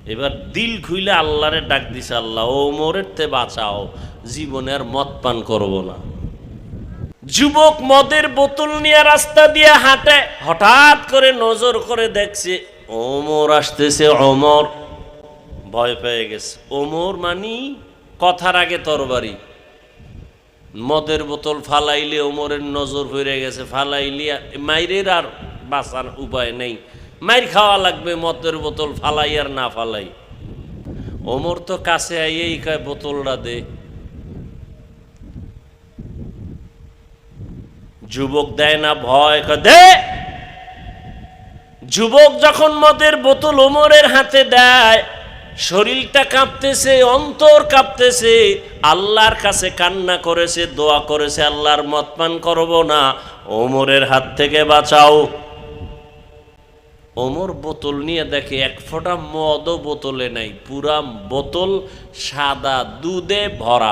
এবার দিল খুইলে আল্লাহরে ডাক দিছে, আল্লাহ ওমরের তে বাঁচাও, জীবনে আর মদ পান করব না। যুবক মদের বোতল নিয়ে রাস্তা দিয়ে হাঁটে, হঠাৎ করে নজর করে দেখছে ওমর আসতেছে। ওমর ভয় পেয়ে গেছে। ওমর মানি কথার আগে তরবারি। মদের বোতল ফালাইলে ওমরের নজর পড়ে গেছে, ফালাইলে মাইরের আর বাঁচার উপায় নেই, মাইর খাওয়া লাগবে, মদের বোতল ফালাই আর না ফালাই। ওমর তো কাছে আইয়েই কয় বোতলটা দে। যুবক দেয় না, ভয় কয় দে। যুবক যখন মদের বোতল ওমরের হাতে দেয়, শরীরটা কাঁপতেছে, অন্তর কাঁপতেছে, আল্লাহর কাছে কান্না করেছে, দোয়া করেছে, আল্লাহর মদ পান করব না, ওমরের হাত থেকে বাঁচাও। ওমর বোতল নিয়ে দেখে এক ফোঁটা মদও বোতলে নাই, পুরা বোতল সাদা দুধে ভরা।